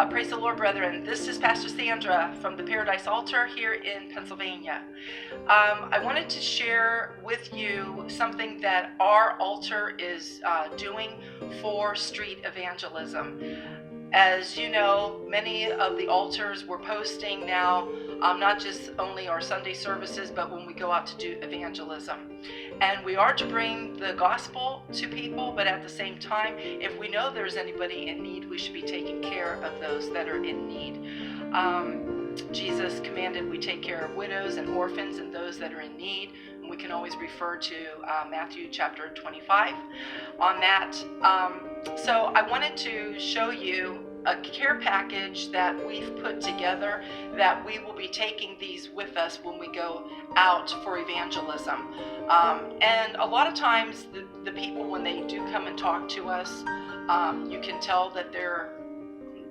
Praise the Lord, brethren. This is Pastor Sandra from the Paradise Altar here in Pennsylvania. I wanted to share with you something that our altar is doing for street evangelism. As you know, many of the altars we're posting now, not just only our Sunday services, but when we go out to do evangelism. And we are to bring the gospel to people, but at the same time, if we know there's anybody in need, we should be taking care of those that are in need. Jesus commanded we take care of widows and orphans and those that are in need. And we can always refer to Matthew chapter 25 on that. So I wanted to show you a care package that we've put together that we will be taking these with us when we go out for evangelism. And a lot of times the people, when they do come and talk to us, you can tell that they're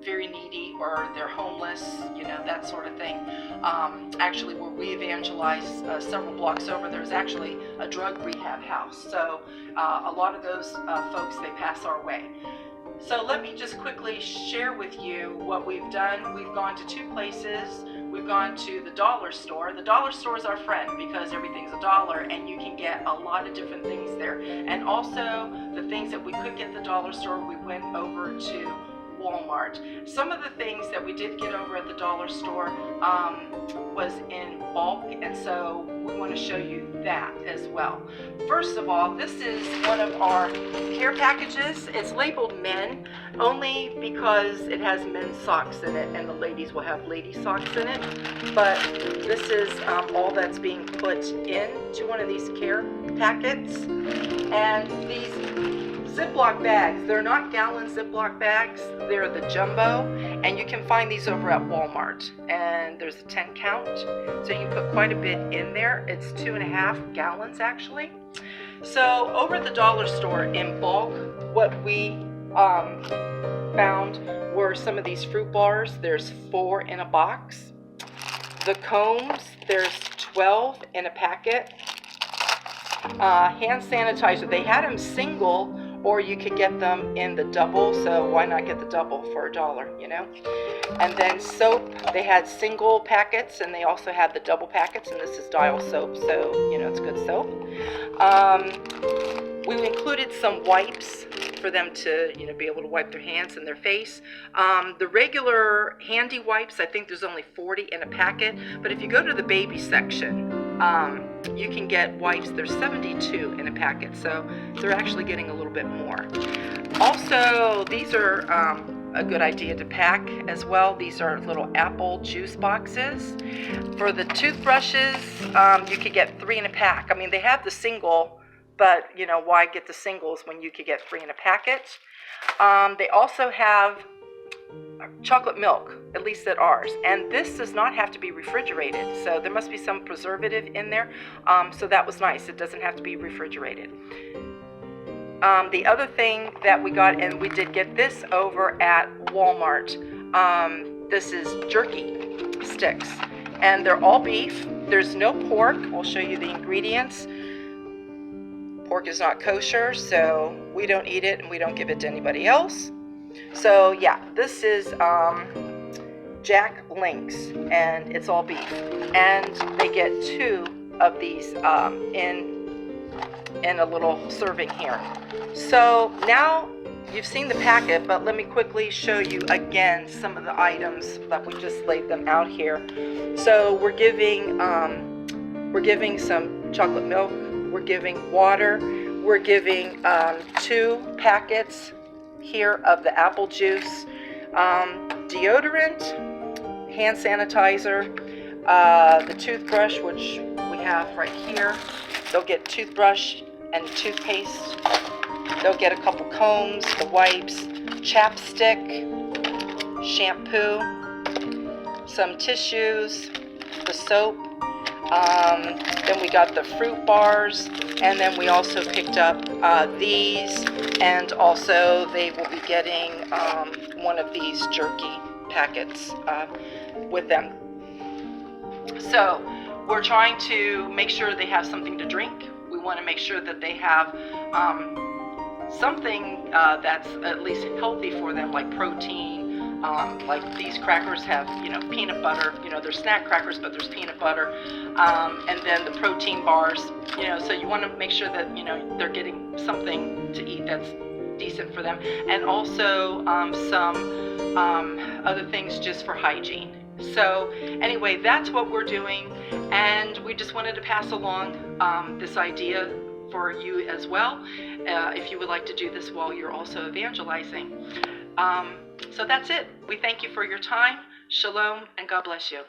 very needy or they're homeless, that sort of thing. Actually, where we evangelize several blocks over, there's actually a drug rehab house. So a lot of those folks, they pass our way. So let me just quickly share with you what we've done. We've gone to two places. We've gone to the dollar store. The dollar store is our friend because everything's $1 and you can get a lot of different things there. And also the things that we could get at the dollar store, we went over to Walmart. Some of the things that we did get over at the dollar store was in bulk, and so we want to show you that as well. First of all, this is one of our care packages. It's labeled men only because it has men's socks in it, and the ladies will have lady socks in it. But this is all that's being put into one of these care packets. And these Ziploc bags, they're not gallon Ziploc bags, they're the jumbo, and you can find these over at Walmart, and there's a 10 count, so you can put quite a bit in there. It's 2.5 gallons actually. So over at the dollar store in bulk, what we found were some of these fruit bars. There's 4 in a box. The combs, there's 12 in a packet. Hand sanitizer, they had them single, or you could get them in the double, so why not get the double for $1, And then soap, they had single packets, and they also had the double packets, and this is Dial soap, so, it's good soap. We included some wipes for them to, be able to wipe their hands and their face. The regular handy wipes, I think there's only 40 in a packet, but if you go to the baby section, you can get wipes. There's 72 in a packet, so they're actually getting a little bit more. Also, these are a good idea to pack as well. These are little apple juice boxes. For the toothbrushes, you could get 3 in a pack. I mean, they have the single, but why get the singles when you could get 3 in a packet? They also have chocolate milk, at least at ours, and this does not have to be refrigerated, so there must be some preservative in there, so that was nice. It doesn't have to be refrigerated. The other thing that we got, and we did get this over at Walmart, this is jerky sticks, and they're all beef. There's no pork. I'll show you the ingredients. Pork is not kosher, so we don't eat it and we don't give it to anybody else. So yeah, this is Jack Links, and it's all beef, and they get 2 of these in a little serving here. So now you've seen the packet, but let me quickly show you again some of the items that we just laid them out here. So we're giving some chocolate milk, we're giving water, we're giving 2 packets here of the apple juice, deodorant, hand sanitizer, the toothbrush, which we have right here. They'll get toothbrush and toothpaste. They'll get a couple combs, the wipes, chapstick, shampoo, some tissues, the soap. Then we got the fruit bars, and then we also picked up these, and also they will be getting one of these jerky packets with them. So we're trying to make sure they have something to drink. We want to make sure that they have something that's at least healthy for them, like protein, Like these crackers have, peanut butter. They're snack crackers, but there's peanut butter. And then the protein bars, so you want to make sure that, they're getting something to eat that's decent for them. And also some other things just for hygiene. So anyway, that's what we're doing. And we just wanted to pass along this idea for you as well, if you would like to do this while you're also evangelizing. So that's it. We thank you for your time. Shalom, and God bless you.